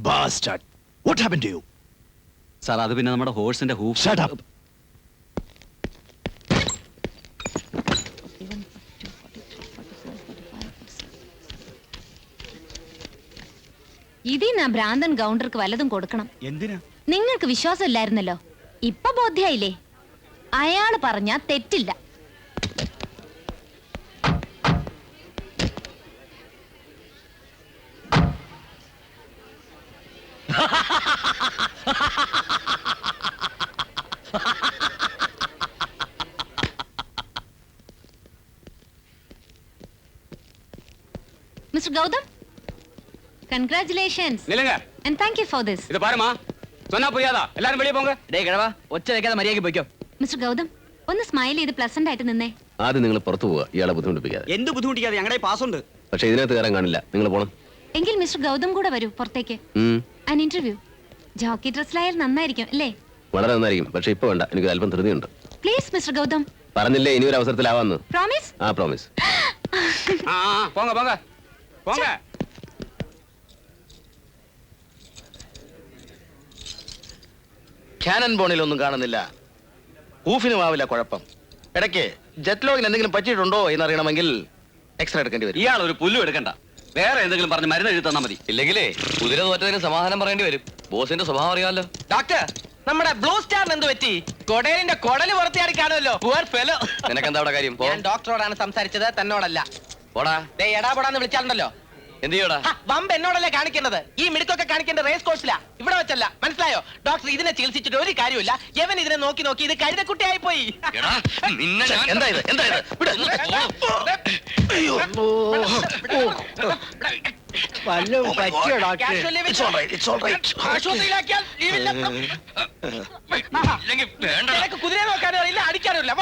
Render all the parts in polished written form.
Bastard. What happened to you? Sir അത് പിന്നെ നമ്മുടെ ഹോഴ്സിന്റെ ഹൂഫ്. Shut up. ഇതിനാ ഭ്രാന്തൻ ഗൗണ്ടർക്ക് വല്ലതും കൊടുക്കണം. എന്തിനാ? നിങ്ങൾക്ക് വിശ്വാസം ഇല്ലായിരുന്നല്ലോ, ഇപ്പൊ ബോധ്യായില്ലേ? അയാള് പറഞ്ഞാ തെറ്റില്ല. Mr. Gautam, congratulations. நில்லுங்க. And thank you for this. இது பாருமா, சொன்னா புரியாதா? எல்லாரும் வெளியே போங்க. ഡേയ് കിഴവാ, ഒച്ച വെക്കാതെ മര്യാദയ്ക്ക് പോയിക്കോ. Mr. Gautam, ഒന്ന് സ്മൈൽ ചെയ്ത് പ്ലസന്റ് ആയിട്ട് നിന്നേ. ആദ്യം നിങ്ങൾ പുറത്തു പോവുക, ഇയാളെ ബുദ്ധിമുട്ടിപ്പിക്കാതെ. എന്ത് ബുദ്ധിമുട്ടിക്കാതെ, ഞങ്ങളുടെ പാസ് ഉണ്ട്. പക്ഷെ ഇതിനകത്ത് കയറാൻ കാണില്ല, നിങ്ങൾ പോണം. എങ്കിൽ മിസ്റ്റർ ഗൗതം കൂടെ വരൂ പുറത്തേക്ക്. An interview. ജോക്കി ഡ്രസ്സിലായാൽ നന്നായിരിക്കും അല്ലേ? വളരെ നന്നായിരിക്കും, പക്ഷെ ഇപ്പൊ വേണ്ട, എനിക്ക് അല്പം ധൃതിയുണ്ട്. Please mister Gautam. പറഞ്ഞില്ലേ ഇനി ഒരു അവസരത്തിലാവാന്ന്. പ്രോമിസ്? ആ പ്രോമിസ്. പോங்க പോங்க പോங்க. ക്യാനൻ ബോണിലൊന്നും കാണുന്നില്ല. ഊഫിനും ആവില്ല കുഴപ്പം. ഇടയ്ക്ക് ജെറ്റ് ലോഗിന് എന്തെങ്കിലും പറ്റിയിട്ടുണ്ടോ എന്നറിയണമെങ്കിൽ എക്സ്റേ എടുക്കേണ്ടി വരും. ഇയാൾ ഒരു പുല്ലും എടുക്കണ്ട, വേറെ എന്തെങ്കിലും പറഞ്ഞ് മരുന്ന് എഴുതി തന്നാ മതി. ഇല്ലെങ്കിലേ കുതിര തോറ്റതിന് സമാധാനം പറയേണ്ടി വരും. ബോസിന്റെ സ്വഭാവം അറിയാമല്ലോ. ഡോക്ടർ, നമ്മുടെ ബ്ലൂ സ്റ്റാറിന് എന്ത് പറ്റി? കൊടേലിന്റെ കൊടല് പുറത്തിയാടി കാണുമല്ലോ. നിനക്കെന്താ അവിടെ കാര്യം? ഞാൻ ഡോക്ടറോടാണ് സംസാരിച്ചത്, തന്നോടല്ല. പോടാ. എടാ പോടാന്ന് വിളിച്ചാലുണ്ടല്ലോ. എന്ത് ചെയ്യോടാ? വമ്പ് എന്നോടല്ലേ കാണിക്കേണ്ടത്. ഈ മിടുക്കൊക്കെ കാണിക്കേണ്ട റേസ് കോഴ്സിലാ, ഇവിടെ വെച്ചല്ല. മനസ്സിലായോ? ഡോക്ടർ ഇതിനെ ചികിത്സിച്ചിട്ട് ഒരു കാര്യമില്ല. യവൻ ഇതിനെ നോക്കി നോക്കി ഇത് കഴുതക്കുട്ടിയായി പോയി. എന്താ ഇത്? എന്താ ഇത്? കുതിരയെ നോക്കാനോ അറിയില്ല, അടിക്കാനോ ഇല്ല.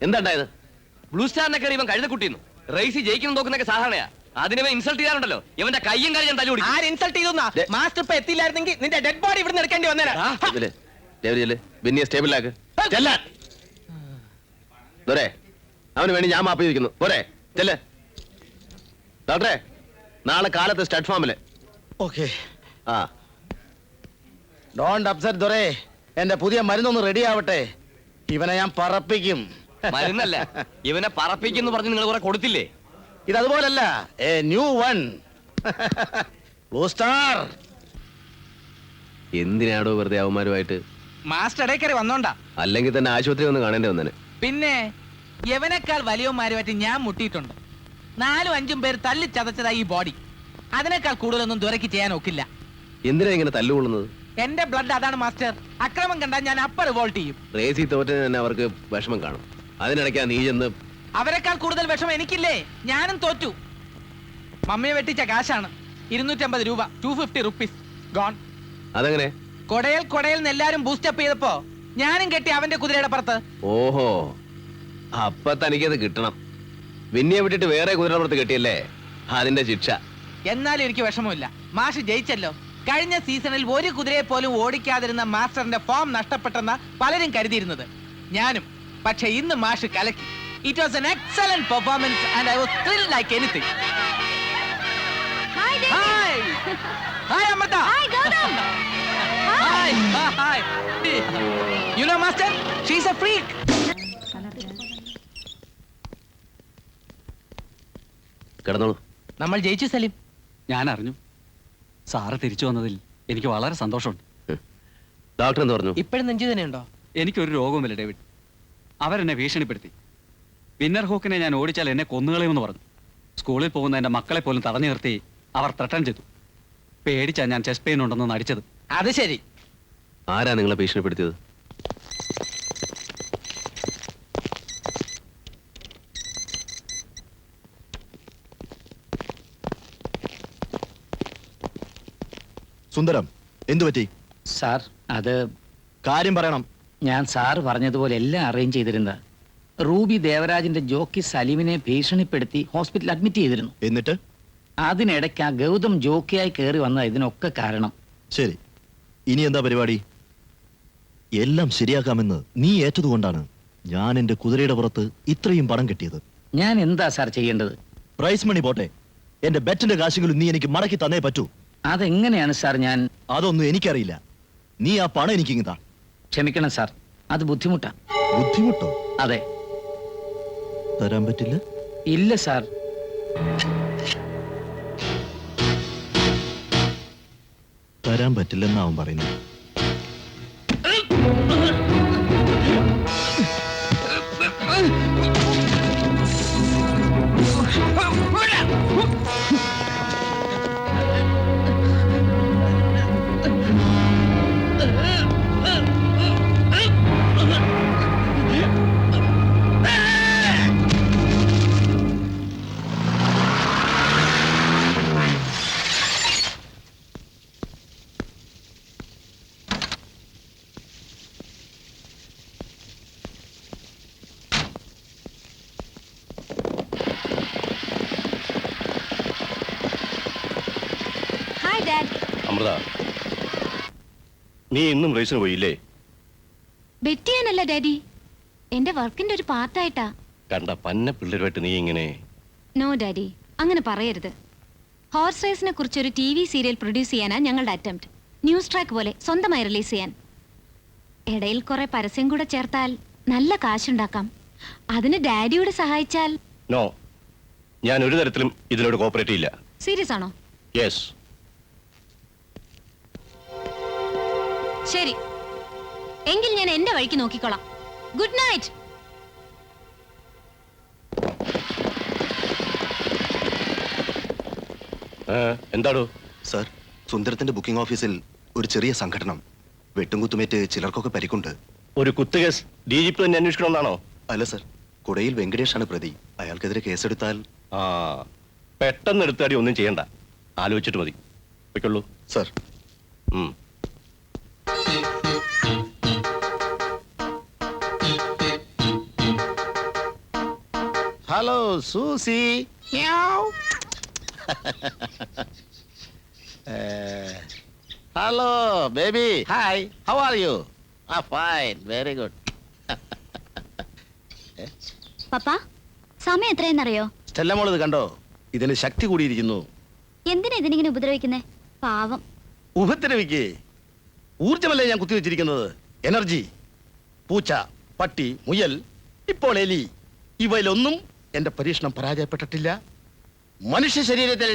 എന്താണ്ടായത്? ബ്ലൂ സ്റ്റാറിനെ കയറി ഇവൻ കഴുതക്കുട്ടിന്നു. റേസ് ജയിക്കണം നോക്കുന്നൊക്കെ സാധാരണയാ. അതിനെ ഇൻസൾട്ട് ചെയ്യാറുണ്ടല്ലോ, ഇവന്റെ കയ്യും കാര്യം ഞാൻ തല്ലുകൂടി. ആര് ഇൻസൾട്ട് ചെയ്തു? മാസ്റ്റർ ഇപ്പൊ എത്തിയില്ലായിരുന്നെങ്കിൽ നിന്റെ ഡെഡ് ബോഡി ഇവിടുന്ന് എടുക്കേണ്ടി വന്നേരാ. സ്റ്റേബിളാക്ക്. അവന് വേണ്ടി ഞാൻ മാപ്പ് ചോദിക്കുന്നു. പോരെ, ചെല്ല്. ഡോക്ടറെ, നാളെ കാലത്ത് സ്റ്റഡ് ഫാമില്. ഓക്കേ. ഡോണ്ട് അപ്സെറ്റ് ദൊരേ. എന്റെ പുതിയ മരുന്നൊന്ന് റെഡി ആവട്ടെ. ഇവനെ ഞാൻ പറപ്പിക്കും. മരുന്നല്ല, ഇവനെ പറപ്പിക്കുന്നു പറഞ്ഞ് നിങ്ങൾ കുറെ കൊടുത്തില്ലേ? ഇതതുപോലല്ല, a new one. Blue star. എന്തിനാടോ വെറുതെ അവന്മാരുമായിട്ട്? മാസ്റ്റർ ഇടയ്ക്കറി വന്നോണ്ടാ. അല്ലെങ്കിൽ തന്നെ ആശുപത്രി ഒന്ന് കാണേണ്ടി വന്നേനെ. പിന്നെ യവനേക്കാൾ വലിയവന്മാരുമായിട്ട് ഞാൻ മുട്ടിയിട്ടുണ്ട്. 4-5 പേര് തല്ലി ചതച്ചതായി ഈ ബോഡി. അതിനേക്കാൾ കൂടുതലൊന്നും ദുരക്ക് ചെയ്യാൻ ഒക്കില്ല. എന്തിനാ ഇങ്ങനെ തല്ലുകൊള്ളുന്നത്? എന്റെ ബ്ലഡ് അതാണ് മാസ്റ്റർ. അക്രമം കണ്ടാൽ ഞാൻ അപ്പ റിവോൾട്ട് ചെയ്യും. റേസി തോറ്റന് തന്നെ അവർക്ക് വിഷമം കാണും. അതിനിടയ്ക്കാ നീ ചെന്ന്. അവരെക്കാൾ കൂടുതൽ വിഷമം എനിക്കില്ലേ? ഞാനും തോറ്റു. മമ്മിയെ വെട്ടിച്ച കാശാണ് 250 രൂപ. 250 റുപ്പീസ് ഗോൺ. അതെങ്ങനെ? കൊടയിൽ എല്ലാരും ബൂസ്റ്റപ്പ് ചെയ്തപ്പോ ഞാനും കെട്ടി അവന്റെ കുതിരയുടെ പുറത്ത്. ഓഹോ, അപ്പൊ തനിക്കത് കിട്ടണം. വിന്നിയെ വിട്ടിട്ട് വേറെ കുതിരയുടെ പുറത്ത് കെട്ടിയല്ലേ, അതിന്റെ ശിക്ഷ. എന്നാലും എനിക്ക് വിഷമമില്ല. മാഷ് ജയിച്ചല്ലോ. കഴിഞ്ഞ സീസണിൽ ഒരു കുതിരയെ പോലും ഓടിക്കാതിരുന്ന മാസ്റ്ററിന്റെ ഫോം നഷ്ടപ്പെട്ടെന്ന പലരും കരുതിയിരുന്നത്. ഞാനും. പക്ഷെ ഇന്ന് മാഷ് കലക്കി. It was an excellent performance and I was thrilled like anything. Hi David. Hi. Hi Amrita. Hi Gautam. Hi. Hi. You know master, she's a freak. കിടന്നോളൂ. നമ്മൾ ജയിച്ചു സലീം. ഞാൻ അറിഞ്ഞു. സാറ് തിരിച്ചു വന്നതിൽ എനിക്ക് വളരെ സന്തോഷമുണ്ട്. ഡോക്ടർ എന്ത് പറഞ്ഞു? ഇപ്പോഴും നെഞ്ചു തന്നെയുണ്ടോ? എനിക്കൊരു രോഗവുമില്ല ഡേവിഡ്. അവരെന്നെ ഭീഷണിപ്പെടുത്തി. വിന്നർ ഹൂക്കിനെ ഞാൻ ഓടിച്ചാൽ എന്നെ കൊന്നുകളയുമെന്ന് പറഞ്ഞു. സ്കൂളിൽ പോകുന്ന എന്റെ മക്കളെ പോലും തടഞ്ഞു നിർത്തി അവർ ത്രട്ടൻ ചെയ്തു. പേടിച്ചാ ഞാൻ ചെസ്റ്റ് പെയിൻ ഉണ്ടെന്ന് നടിച്ചത്. അത് ശരി. ആരാ നിങ്ങളെ ഭീഷണിപ്പെടുത്തിയത്? സുന്ദരം, എന്തു പറ്റി? സാർ, അത് കാര്യം പറയണം. ഞാൻ സാറ് പറഞ്ഞതുപോലെ എല്ലാം അറേഞ്ച് ചെയ്തിരുന്ന റൂബി ദേവരാജിന്റെ ജോക്കി സലീമിനെ ഭീഷണിപ്പെടുത്തി ഹോസ്പിറ്റലിൽ അഡ്മിറ്റ് ചെയ്തിരുന്നു. എന്നിട്ട് അതിനിടയ്ക്ക് ആ ഗൗതം ജോക്കിയായി കയറി വന്ന ഇതിനൊക്കെ കാരണം. ശരി, ഇനി എന്താ പരിപാടി? എല്ലാം ശരിയാക്കാമെന്ന് നീ ഏറ്റതുകൊണ്ടാണ് ഞാൻ എന്റെ കുതിരയുടെ പുറത്ത് ഇത്രയും പണം കെട്ടിയത്. ഞാൻ എന്താ സാർ ചെയ്യേണ്ടത്? പ്രൈസ് മണി പോട്ടെ, എന്റെ ബെറ്റിന്റെ കാശെങ്കിലും നീ എനിക്ക് മടക്കി തന്നേ പറ്റൂ. അതെങ്ങനെയാണ് സാർ? ഞാൻ അതൊന്നും എനിക്കറിയില്ല. നീ ആ പണം എനിക്ക് ഇങ്ങ് താ. ക്ഷമിക്കണം സാർ, അത് ബുദ്ധിമുട്ടാ. ബുദ്ധിമുട്ടോ? അതെ. തരാൻ പറ്റില്ല. ഇല്ല സാർ. തരാൻ പറ്റില്ലെന്നാവും പറയുന്നത്. Hi dad. അമൃത, നീ ഇന്നും റേസിന് പോയില്ലേ? ബെറ്റ് ചെയ്യാനല്ല ഡാഡി, എന്റെ വർക്കിന്റെ ഒരു പാർട്ടായിട്ടാ. കണ്ട പന്ന പിള്ളേരുമായിട്ട് നീ ഇങ്ങനെ. നോ ഡാഡി, അങ്ങനെ പറയരുത്. ഹോർസ് റേസിനെ കുറിച്ചൊരു TV സീരിയൽ പ്രൊഡ്യൂസ് ചെയ്യാനാ ഞങ്ങളുടെ അറ്റംപ്റ്റ്. ന്യൂസ് ട്രാക്ക് പോലെ സ്വന്തമായി റിലീസ് ചെയ്യാൻ. ഇടയിൽ കുറെ പരസ്യം കൂടെ ചേർത്താൽ നല്ല കാശുണ്ടാക്കാം. അതിന് ഡാഡിയോട് സഹായിച്ചാൽ. നോ, ഞാൻ ഒരു തരത്തിലും ഇതിനോട് കോപ്പറേറ്റ് ചെയ്യില്ല. സീരിയസ് ആണോ? യെസ്. ശരി, എങ്കിൽ ഞാൻ എന്റെ വഴിക്ക് നോക്കിക്കോളാം. Good night. എന്താടോ? സർ, സുന്ദരത്തിന്റെ ബുക്കിംഗ് ഓഫീസിൽ ഒരു ചെറിയ സംഘടനം. വെട്ടും കുത്തുമേറ്റ് ചിലർക്കൊക്കെ പരിക്കുണ്ട്. ഒരു കുത്തുകേസ് DGP തന്നെ അന്വേഷിക്കണമെന്നാണോ? അല്ല സർ, കുടയിൽ വെങ്കടേഷാണ് പ്രതി. അയാൾക്കെതിരെ കേസെടുത്താൽ. ആ, പെട്ടെന്ന് എടുത്താടി ഒന്നും ചെയ്യണ്ട, ആലോചിച്ചിട്ട് മതി. വെക്കുള്ളൂ sir. Hello Susie. Hello baby. Hi, how are you? Fine, very good. പപ്പ, സമയം എത്രയെന്നറിയോ? സ്റ്റെല്ല മോൾ ഇത് കണ്ടോ? ഇതിന് ശക്തി കൂടിയിരിക്കുന്നു. എന്തിനാ ഇതിനിങ്ങനെ ഉപദ്രവിക്കുന്നേ? പാവം. ഉപദ്രവിക്കേ? ഊർജമല്ലേ ഞാൻ കുത്തിവെച്ചിരിക്കുന്നത്. എനർജി. പൂച്ച, പട്ടി, മുയൽ, ഇപ്പോൾ എലി, ഇവയിലൊന്നും എന്റെ പരീക്ഷണം പരാജയപ്പെട്ടിട്ടില്ല. മനുഷ്യ ശരീരത്തിൽ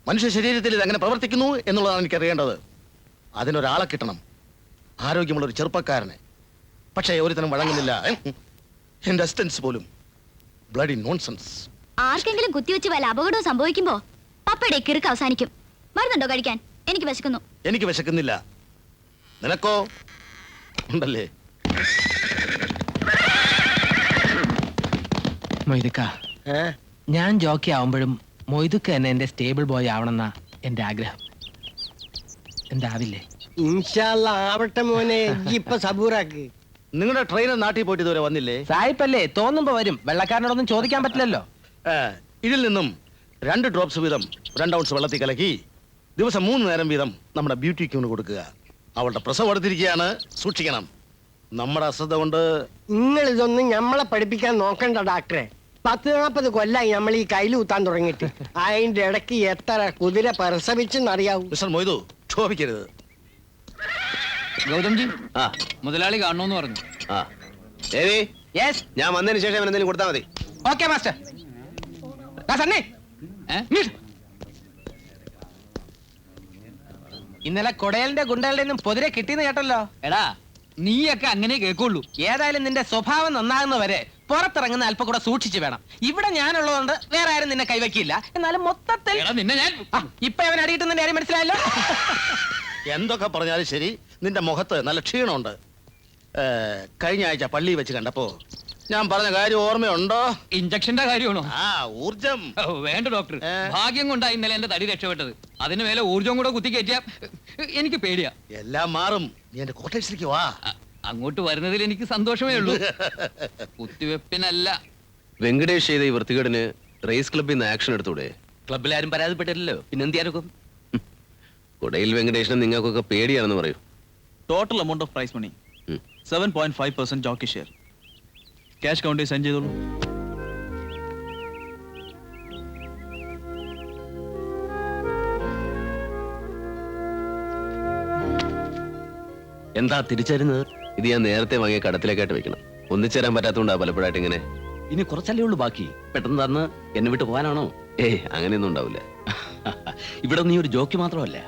മനുഷ്യ ശരീരത്തിൽ ഇത് എങ്ങനെ പ്രവർത്തിക്കുന്നു എന്നുള്ളതാണ് എനിക്ക് അറിയേണ്ടത്. അതിനൊരാളെ കിട്ടണം, ആരോഗ്യമുള്ള ഒരു ചെറുപ്പക്കാരനെ. പക്ഷേ ഒരുത്തനും വഴങ്ങുന്നില്ല. എന്റെ അസിസ്റ്റൻസ് പോലും. Bloody nonsense. ആർക്കെങ്കിലും കുത്തിവെച്ച് വല്ല അപകടവും സംഭവിക്കുമ്പോ പപ്പയുടെ കിറുക്ക് അവസാനിക്കും. മരുന്നുണ്ടോ കഴിക്കാൻ? എനിക്ക് വിശക്കുന്നു. എനിക്ക് വിശക്കുന്നില്ല. നിനക്കോ? ഉണ്ടല്ലേ? മൊയ്തുക്ക, ഞാൻ ജോക്കി ആവുമ്പോഴും മൊയ്തുക്ക എന്നെ എന്റെ സ്റ്റേബിൾ ബോയ് ആവണമെന്നാ എന്റെ ആഗ്രഹം. എന്താവില്ലേ? ആവട്ടെ മോനെ, ഇപ്പൊ സബൂറാക്ക്. നിങ്ങളുടെ ട്രെയിനർ നാട്ടിൽ പോയിട്ട് ഇതുവരെ വന്നില്ലേ? സായിപ്പല്ലേ, തോന്നുമ്പോ വരും. വെള്ളക്കാരനോടൊന്നും ചോദിക്കാൻ പറ്റില്ലല്ലോ. ഇതിൽ നിന്നും 2 ഡ്രോപ്സ് വീതം 2 ഔൺസ് വെള്ളത്തിൽ കലക്കി ദിവസം 3 നേരം വീതം നമ്മുടെ ബ്യൂട്ടി ക്യൂന് കൊടുക്കുക. അവളുടെ പ്രസവം എടുത്തിരിക്കുകയാണ്, സൂക്ഷിക്കണം. നമ്മുടെ അശ്രദ്ധ കൊണ്ട്. നിങ്ങൾ ഇതൊന്നും ഞമ്മളെ പഠിപ്പിക്കാൻ നോക്കണ്ട ഡോക്ടറെ. 40-40 കൊല്ലായി നമ്മൾ ഈ കയ്യിൽ കുത്താൻ തുടങ്ങിയിട്ട്. അതിന്റെ ഇടയ്ക്ക് എത്ര കുതിര പ്രസവിച്ചെന്നറിയാവൂ. മിസ്റ്റർ മൊയ്തു, ക്ഷോഭിക്കരുത്. ഗൗതംജി, ആ, മുതലാളി കാണണമെന്ന് പറഞ്ഞു. ആ, ഏവി, യെസ്, ഞാൻ വന്നതിന് ശേഷം അവൻ എന്തെങ്കിലും കൊടുത്താൽ മതി. Okay master. സണ്ണി, ഇന്നലെ കൊടയലിന്റെ ഗുണ്ടകളുടെ ഒന്നും പൊതിരെ കിട്ടിയെന്ന് കേട്ടല്ലോ. എടാ, നീയൊക്കെ അങ്ങനെ കേൾക്കുള്ളൂ. ഏതായാലും നിന്റെ സ്വഭാവം നന്നാകുന്നവരെ പുറത്തിറങ്ങുന്ന അല്പം കൂടെ സൂക്ഷിച്ചു വേണം. ഇവിടെ ഞാനുള്ളതുകൊണ്ട് വേറെ ആരും നിന്നെ കൈവയ്ക്കില്ല. എന്നാലും മൊത്തത്തിൽ നിന്നെ ഞാൻ ഇപ്പൊ അവൻ അടിയിട്ടുന്നതിന്റെ കാര്യം മനസ്സിലായല്ലോ. എന്തൊക്കെ പറഞ്ഞാലും ശരി, നിന്റെ മുഖത്ത് നല്ല ക്ഷീണമുണ്ട്. കഴിഞ്ഞ ആഴ്ച പള്ളിയിൽ വെച്ച് കണ്ടപ്പോ ഞാൻ പറഞ്ഞ കാര്യം ഓർമ്മയുണ്ടോ? ഇഞ്ചക്ഷന്റെ കാര്യമാണോ? ആ, ഊർജം. വേണ്ട ഡോക്ടർ, ഭാഗ്യം കൊണ്ടാ ഇന്നലെ എന്റെ തടി രക്ഷപ്പെട്ടത്. അതിന് മേലെ ഊർജം കൂടെ കുത്തിക്കയറ്റിയ എനിക്ക് പേടിയാ. എല്ലാം മാറും. നീ എന്റെ കോട്ടേഴ്സിലേക്ക് വാ. അങ്ങോട്ട് വരുന്നതിൽ എനിക്ക് സന്തോഷമേ ഉള്ളൂ. കുത്തിവെപ്പിനല്ല. വെങ്കടേഷ് ചെയ്ത ഈ വൃത്തികേടിന് റേസ് ക്ലബ്ബിൽ നിന്ന് ആക്ഷൻ എടുത്തൂടെ? ക്ലബ്ബിൽ ആരും പരാതിപ്പെട്ടില്ലല്ലോ, പിന്നെന്തിയാർക്കും. കുടയിൽ വെങ്കടേഷിനെ നിങ്ങൾക്കൊക്കെ പേടിയാണെന്ന് പറയൂ. Total amount of prize money 7.5% jockey share. Cash counter sign ചെയ്തോളൂ. എന്താ തിരിച്ചരുന്നത്? ഇത് ഞാൻ നേരത്തെ വാങ്ങിയ കടത്തിലേക്കായിട്ട് വെക്കണം. ഒന്നിച്ചേരാൻ പറ്റാത്തതുകൊണ്ടാ പലപ്പോഴായിട്ട് ഇങ്ങനെ. ഇനി കുറച്ചല്ലേ ഉള്ളൂ ബാക്കി. പെട്ടെന്ന് തന്ന് എന്നെ വിട്ട് പോകാനാണോ? അങ്ങനെയൊന്നും ഉണ്ടാവില്ല. ഇവിടെ നീ ഒരു ജോക്കി മാത്രമല്ല,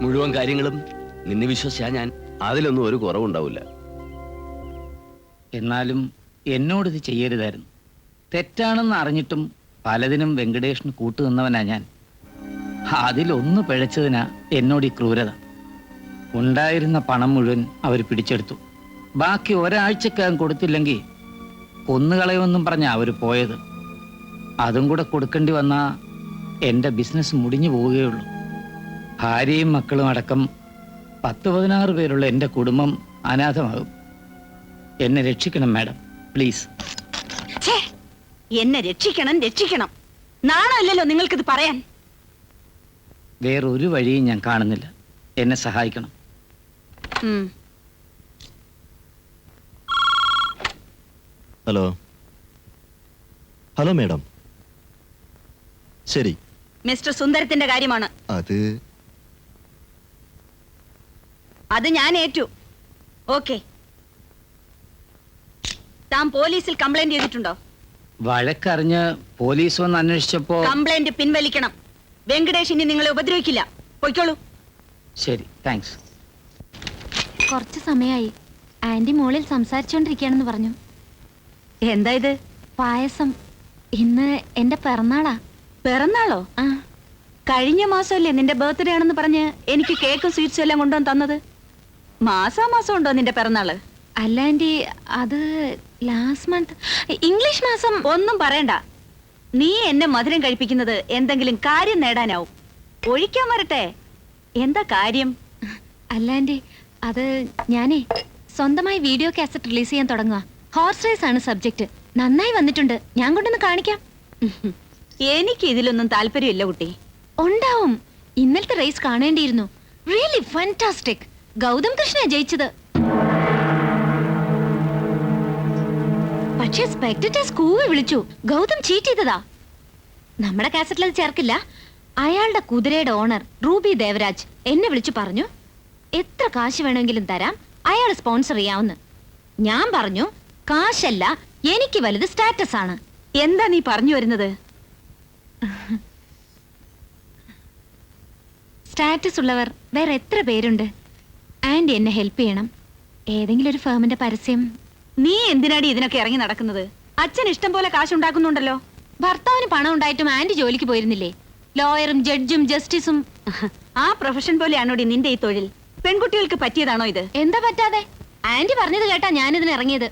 മുഴുവൻ കാര്യങ്ങളും നിന്നെ വിശ്വസിച്ചാ ഞാൻ. അതിലൊന്നും ഒരു കുറവുണ്ടാവില്ല. എന്നാലും എന്നോടിത് ചെയ്യരുതായിരുന്നു. തെറ്റാണെന്ന് അറിഞ്ഞിട്ടും പലതിനും വെങ്കടേഷിന് കൂട്ടുനിന്നവനാ ഞാൻ. അതിലൊന്ന് പിഴച്ചതിനാ എന്നോട് ഈ ക്രൂരത. ഉണ്ടായിരുന്ന പണം മുഴുവൻ അവർ പിടിച്ചെടുത്തു. ബാക്കി ഒരാഴ്ചക്കകം കൊടുത്തില്ലെങ്കിൽ കൊന്നുകളയുമെന്നും പറഞ്ഞാ അവർ പോയത്. അതും കൂടെ കൊടുക്കേണ്ടി വന്നാ എൻ്റെ ബിസിനസ് മുടിഞ്ഞു പോവുകയുള്ളൂ. ഭാര്യയും മക്കളും അടക്കം 10-16 പേരുള്ള എൻ്റെ കുടുംബം അനാഥമാകും. എന്നെ രക്ഷിക്കണം മാഡം, പ്ലീസ്. എന്നെ രക്ഷിക്കണം രക്ഷിക്കണം. നാണമല്ലല്ലോ നിങ്ങൾക്കിത് പറയാൻ. വേറൊരു വഴിയും ഞാൻ കാണുന്നില്ല. എന്നെ സഹായിക്കണം. Hello hello madam. ശരി, മിസ്റ്റർ സുന്ദരത്തിന്റെ കാര്യമാണ്. അത് ഞാൻ ഏറ്റു. ഓക്കെ. താൻ പോലീസിൽ കംപ്ലൈന്റ് ചെയ്തിട്ടുണ്ടോ? വഴക്കറിഞ്ഞ് പോലീസ് വന്ന് അന്വേഷിച്ചപ്പോ കംപ്ലൈന്റ് പിൻവലിക്കണം. വെങ്കടേഷ് ഇനി നിങ്ങളെ ഉപദ്രവിക്കില്ല. പൊയ്ക്കോളൂ. ശരി, താങ്ക്സ്. കുറച്ച് സമയമായി. ആന്റി മോളിൽ സംസാരിച്ചോണ്ടിരിക്കുകയാണെന്ന് പറഞ്ഞു. എന്താ ഇത്? പായസം. ഇന്ന് എന്റെ പിറന്നാളാ. പിറന്നാളോ? ആ, കഴിഞ്ഞ മാസമല്ലേ നിന്റെ ബർത്ത്ഡേ ആണെന്ന് പറഞ്ഞ് എനിക്ക് കേക്കും സ്വീറ്റ്സും എല്ലാം കൊണ്ടുവന്ന് തന്നത്? മാസാമാസം ഉണ്ടോ നിന്റെ പിറന്നാള്? അല്ല ആന്റി, അത് ലാസ്റ്റ് മന്ത്. ഇംഗ്ലീഷ് മാസം. ഒന്നും പറയണ്ട. നീ എന്നെ മധുരം കഴിപ്പിക്കുന്നത് എന്തെങ്കിലും കാര്യം നേടാനാവും. ഒഴിക്കാൻ വരട്ടെ. എന്താ കാര്യം? അല്ല ആന്റി, അത് ഞാനേ സ്വന്തമായി വീഡിയോ കാസറ്റ് റിലീസ് ചെയ്യാൻ തുടങ്ങുക. ഹോർസ് റേസ് ആണ് സബ്ജക്ട്. നന്നായി വന്നിട്ടുണ്ട്. ഞാൻ കൊണ്ടൊന്ന് കാണിക്കാം. എനിക്ക് ഇതിലൊന്നും താല്പര്യമില്ല കുട്ടി. ഉണ്ടാവും. ഇന്നലത്തെ റേസ് കാണേണ്ടിയിരുന്നു. Really fantastic. ഗൗതം കൃഷ്ണ ജയിച്ചത്. പക്ഷേ സ്പെക്ടേറ്റേഴ്സ് കൂവി വിളിച്ചു ഗൗതം ചീറ്റ് ചെയ്തതാ. നമ്മുടെ കാസറ്റിൽ അത് ചേർക്കില്ല. അയാളുടെ കുതിരയുടെ ഓണർ റൂബി ദേവരാജ് എന്നെ വിളിച്ചു പറഞ്ഞു, എത്ര കാശ് വേണമെങ്കിലും തരാം, അയാൾ സ്പോൺസർ ചെയ്യാവുന്ന. ഞാൻ പറഞ്ഞു, കാശല്ല, എനിക്ക് വലുത് സ്റ്റാറ്റസ് ആണ്. എന്താ നീ പറഞ്ഞു വരുന്നത്? സ്റ്റാറ്റസ് ഉള്ളവർ വേറെ എത്ര പേരുണ്ട്. ആന്റി എന്നെ ഹെൽപ്പ് ചെയ്യണം. ഏതെങ്കിലും ഒരു ഫേമിന്റെ പരസ്യം. നീ എന്തിനാടി ഇതിനൊക്കെ ഇറങ്ങി നടക്കുന്നത്? അച്ഛൻ ഇഷ്ടം പോലെ കാശുണ്ടാക്കുന്നുണ്ടല്ലോ. ഭർത്താവിന് പണം ഉണ്ടായിട്ടും ആന്റി ജോലിക്ക് പോയിരുന്നില്ലേ? ലോയറും ജഡ്ജും ജസ്റ്റിസും. ആ പ്രൊഫഷൻ പോലെയാണോടി നിന്റെ ഈ തൊഴിൽ? പെൺകുട്ടികൾക്ക് പറ്റിയതാണോ ഇത്? എന്താ പറ്റാതെ? ആന്റി പറഞ്ഞത് കേട്ടാ ഞാനിതിന് ഇറങ്ങിയത്.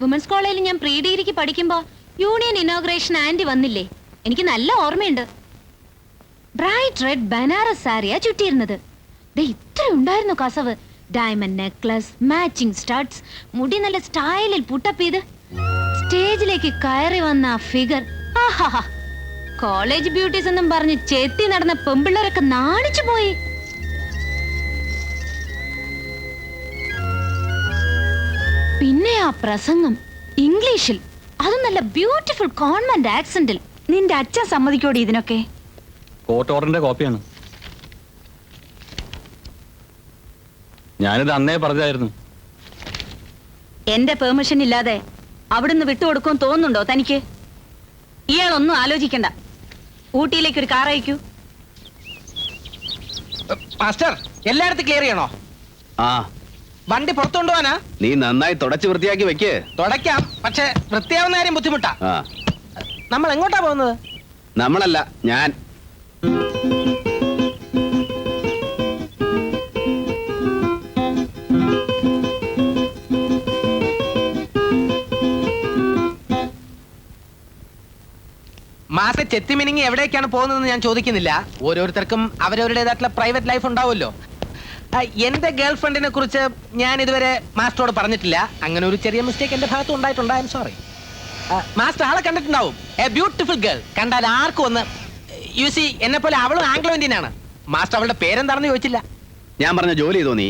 വുമൻസ് കോളേജിൽ ഞാൻ പ്രീ ഡിഗ്രിക്ക് പഠിക്കുമ്പോ യൂണിയൻ ഇനോഗ്രേഷൻ ആന്റി വന്നില്ലേ? എനിക്ക് നല്ല ഓർമ്മയുണ്ട്. ബ്രൈറ്റ് റെഡ് ബനാറസ് സാരിയാ ചുറ്റിയിരുന്നത്. ഇത്ര ഉണ്ടായിരുന്നു കസവ്. ഡയമണ്ട് നെക്ലസ്, മാച്ചിങ് സ്റ്റഡ്സ്, മുടി നല്ല സ്റ്റൈലിൽ പുട്ടപ്പ് ചെയ്ത് സ്റ്റേജിലേക്ക് കയറി വന്ന ആ ഫിഗർ. ആഹാ, കോളേജ് ബ്യൂട്ടീസ് എന്നും പറഞ്ഞ് ചെത്തി നടന്ന പെമ്പിള്ളേരൊക്കെ നാണിച്ചു പോയി. പിന്നെ ആ പ്രസംഗം ഇംഗ്ലീഷിൽ, അതും നല്ല ബ്യൂട്ടിഫുൾ കോൺവെന്റ് ആക്സന്റിൽ. നിന്റെ അച്ഛൻ സമ്മതിക്കോടി ഇതിനൊക്കെ? കോർട്ട് ഓർഡറിന്റെ കോപ്പിയാണ്. ഞാനിത് അന്നേ പറഞ്ഞായിരുന്നു. എന്റെ പെർമിഷൻ ഇല്ലാതെ അവിടുന്ന് വിട്ടുകൊടുക്കുമെന്ന് തോന്നുന്നുണ്ടോ തനിക്ക്? ഇയാളൊന്നും ആലോചിക്കണ്ട. ഊട്ടിയിലേക്ക് ഒരു കാർ അയക്കൂ. മാസ്റ്റർ, എല്ലായിടത്തും ക്ലിയർ ചെയ്യണോ? ആ, വണ്ടി പുറത്തുകൊണ്ടുപോവാനാ? നീ നന്നായി തുടച്ച് വൃത്തിയാക്കി വെക്കേ. തുടയ്ക്കാം, പക്ഷെ വൃത്തിയാവുന്ന കാര്യം ബുദ്ധിമുട്ടാ. ആ, നമ്മൾ എങ്ങോട്ടാ പോകുന്നത്? നമ്മളല്ല, ഞാൻ. മാസ്റ്റർ ചെത്തിമിനിങ്ങി എവിടേക്കാണ് പോകുന്നതെന്ന് ഞാൻ ചോദിക്കുന്നില്ല. ഓരോരുത്തർക്കും അവരവരുടേതായിട്ടുള്ള പ്രൈവറ്റ് ലൈഫ് ഉണ്ടാവുമല്ലോ. എന്റെ ഗേൾ ഫ്രണ്ടിനെ കുറിച്ച് ഞാൻ ഇതുവരെ മാസ്റ്ററോട് പറഞ്ഞിട്ടില്ല. അങ്ങനെ ഒരു ചെറിയ മിസ്റ്റേക്ക് എന്റെ ഭാഗത്ത് ഉണ്ടായിട്ടുണ്ട്. I am sorry. മാസ്റ്റർ ആളെ കണ്ടിട്ടുണ്ടാവും. A beautiful girl. കണ്ടാൽ ആർക്കും ഒന്ന് യൂസി എന്നെ പോലെ അവളും ആംഗ്ലോ ഇന്ത്യൻ ആണ്. മാസ്റ്റർ അവളുടെ പേരെന്താണെന്ന് ചോദിച്ചില്ല. ഞാൻ പറഞ്ഞ ജോലി ചെയ്തോ നീ?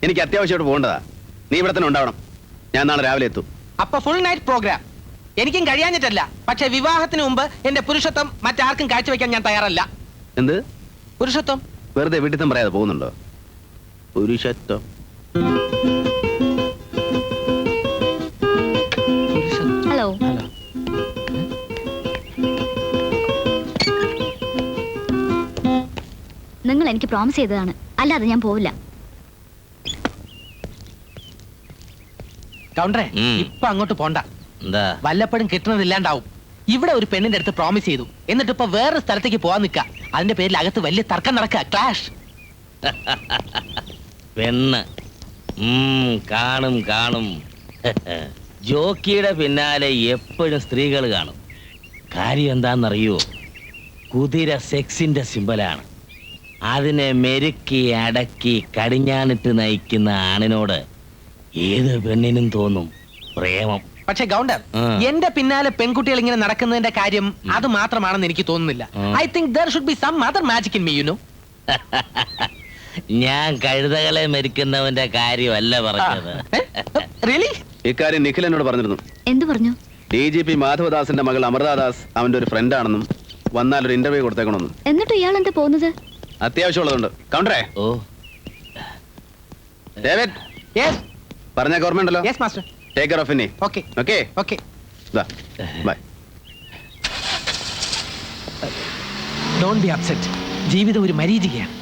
എനിക്ക് അത്യാവശ്യമായിട്ട് പോകേണ്ടതാ. നീ ഇവിടെ തന്നെ ഉണ്ടാവണം. ഞാൻ നാളെ രാവിലെ എത്തും. അപ്പൊ ഫുൾ നൈറ്റ് പ്രോഗ്രാം. എനിക്കും കഴിയാഞ്ഞിട്ടല്ല, പക്ഷെ വിവാഹത്തിന് മുമ്പ് എന്റെ പുരുഷത്വം മറ്റാർക്കും കാഴ്ചവെക്കാൻ ഞാൻ തയ്യാറല്ല. എന്ത് പുരുഷത്വം? വെറുതെ വീട്ടിൽ പറയാതെ പോകുന്നുണ്ടോ? പുരുഷത്വം. ഹലോ. നിങ്ങൾ എനിക്ക് പ്രോമിസ് ചെയ്തതാണ്, അല്ലാതെ ഞാൻ പോവില്ല. കൗണ്ടറേ, ഉം. ഇപ്പൊ അങ്ങോട്ട് പോണ്ട. എന്താ? വല്ലപ്പോഴും കിട്ടുന്നതില്ലാണ്ടാവും. ഇവിടെ ഒരു പെണ്ണിന്റെ അടുത്ത് പ്രോമിസ് ചെയ്തു, എന്നിട്ട് ഇപ്പൊ വേറൊരു സ്ഥലത്തേക്ക് പോവാൻ നിൽക്കുക. അതിന്റെ പേരിൽ അകത്ത് വലിയ തർക്കം നടക്കുക, ക്ലാഷ്. പെണ്ണ് കാണും കാണും. ജോക്കിയുടെ പിന്നാലെ എപ്പോഴും സ്ത്രീകൾ കാണും. കാര്യം എന്താണെന്നറിയോ? കുതിര സെക്സിന്റെ സിമ്പലാണ്. അതിനെ മെരുക്കി അടക്കി കടിഞ്ഞാണിട്ട് നയിക്കുന്ന ആണിനോട് ഏത് പെണ്ണിനും തോന്നും പ്രേമം. പക്ഷെ ഗൗണ്ടർ, എന്റെ പിന്നാലെ പെൺകുട്ടികൾ ഇങ്ങനെ നടക്കുന്നതിന്റെ കാര്യം അത് മാത്രമാണെന്ന് എനിക്ക് തോന്നുന്നില്ല. I think there should be some other magic in me, you know. ഞാൻ കഴുതകളെ മരിക്കുന്നവന്റെ കാര്യമല്ല പറഞ്ഞത്. റിയലി? ഇക്കാര്യം നിഖിൽ എന്നോട് പറഞ്ഞിരുന്നു. എന്തു പറഞ്ഞു? DGP മാധവദാസിന്റെ മകൾ അമൃതാദാസ് അവന്റെ ഒരു ഫ്രണ്ട് ആണെന്നും വന്നാൽ ഒരു ഇന്റർവ്യൂ കൊടുത്തേക്കണമെന്നും. എന്നിട്ട് ഇയാൾ എന്താ പോകുന്നത്? അത്യാവശ്യമുള്ളതുണ്ട്. കൗണ്ടറേ. ഓ, ഡേവിഡ് യെസ് പറഞ്ഞ ഓർമ്മയുണ്ടല്ലോ? Yes master. Take care of ഇനി. Okay okay okay. Bye. Don't be upset. ജീവിതം ഒരു മരീചികയാണ്.